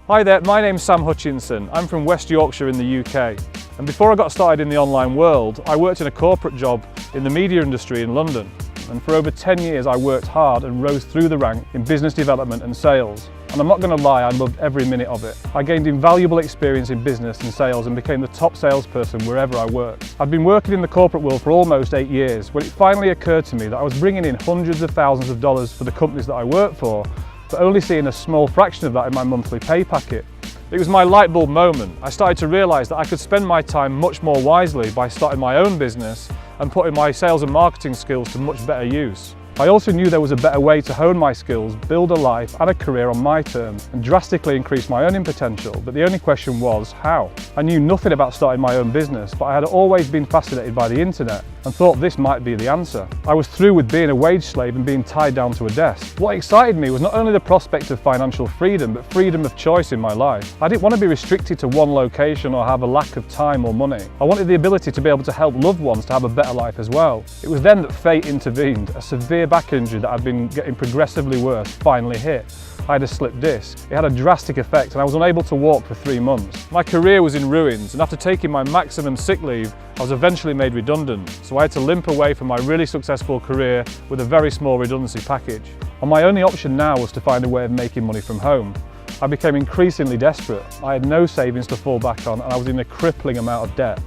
Hi there, my name's Sam Hutchinson. I'm from West Yorkshire in the UK. And before I got started in the online world, I worked in a corporate job in the media industry in London. And for over 10 years I worked hard and rose through the rank in business development and sales. And I'm not going to lie, I loved every minute of it. I gained invaluable experience in business and sales and became the top salesperson wherever I worked. I'd been working in the corporate world for almost 8 years when it finally occurred to me that I was bringing in hundreds of thousands of dollars for the companies that I worked for, but only seeing a small fraction of that in my monthly pay packet. It was my light bulb moment. I started to realise that I could spend my time much more wisely by starting my own business and putting my sales and marketing skills to much better use. I also knew there was a better way to hone my skills, build a life and a career on my terms, and drastically increase my earning potential, but the only question was how. I knew nothing about starting my own business, but I had always been fascinated by the internet and thought this might be the answer. I was through with being a wage slave and being tied down to a desk. What excited me was not only the prospect of financial freedom, but freedom of choice in my life. I didn't want to be restricted to one location or have a lack of time or money. I wanted the ability to be able to help loved ones to have a better life as well. It was then that fate intervened. A severe back injury that had been getting progressively worse finally hit. I had a slipped disc. It had a drastic effect and I was unable to walk for 3 months. My career was in ruins, and after taking my maximum sick leave, I was eventually made redundant. So I had to limp away from my really successful career with a very small redundancy package. And my only option now was to find a way of making money from home. I became increasingly desperate. I had no savings to fall back on and I was in a crippling amount of debt.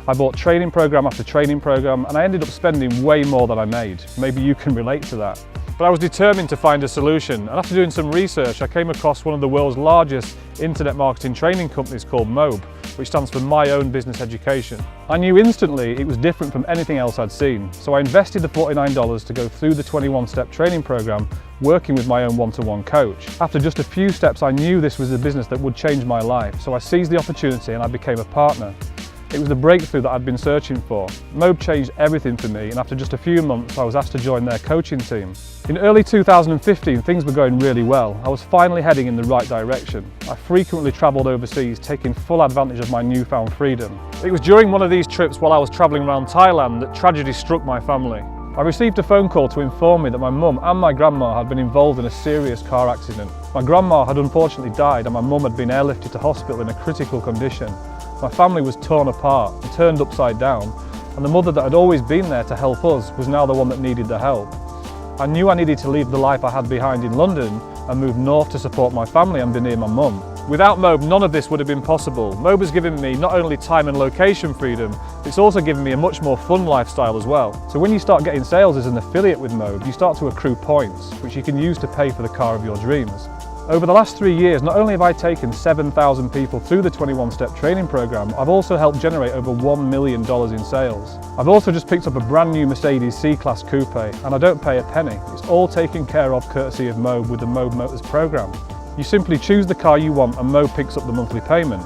I bought training program after training program and I ended up spending way more than I made. Maybe you can relate to that. But I was determined to find a solution, and after doing some research I came across one of the world's largest internet marketing training companies called MOBE, which stands for My Own Business Education. I knew instantly it was different from anything else I'd seen, so I invested the $49 to go through the 21-step training program, working with my own one-to-one coach. After just a few steps I knew this was a business that would change my life, so I seized the opportunity and I became a partner. It was the breakthrough that I'd been searching for. MOBE changed everything for me, and after just a few months I was asked to join their coaching team. In early 2015 things were going really well. I was finally heading in the right direction. I frequently travelled overseas, taking full advantage of my newfound freedom. It was during one of these trips while I was travelling around Thailand that tragedy struck my family. I received a phone call to inform me that my mum and my grandma had been involved in a serious car accident. My grandma had unfortunately died and my mum had been airlifted to hospital in a critical condition. My family was torn apart and turned upside down, and the mother that had always been there to help us was now the one that needed the help. I knew I needed to leave the life I had behind in London and move north to support my family and be near my mum. Without MOBE, none of this would have been possible. MOBE has given me not only time and location freedom, it's also given me a much more fun lifestyle as well. So when you start getting sales as an affiliate with MOBE, you start to accrue points, which you can use to pay for the car of your dreams. Over the last 3 years, not only have I taken 7,000 people through the 21-step training program, I've also helped generate over $1 million in sales. I've also just picked up a brand new Mercedes C-Class Coupe, and I don't pay a penny. It's all taken care of courtesy of MOBE with the MOBE Motors program. You simply choose the car you want and MOBE picks up the monthly payment.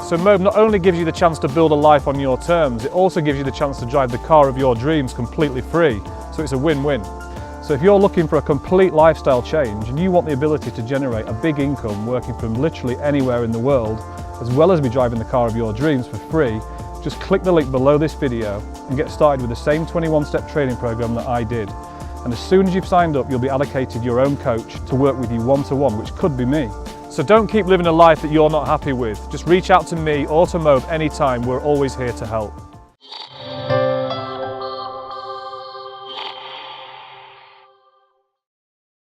So MOBE not only gives you the chance to build a life on your terms, it also gives you the chance to drive the car of your dreams completely free. So it's a win-win. So if you're looking for a complete lifestyle change and you want the ability to generate a big income working from literally anywhere in the world, as well as be driving the car of your dreams for free, just click the link below this video and get started with the same 21-step training program that I did. And as soon as you've signed up, you'll be allocated your own coach to work with you one-to-one, which could be me. So don't keep living a life that you're not happy with. Just reach out to me or to MOBE anytime. We're always here to help.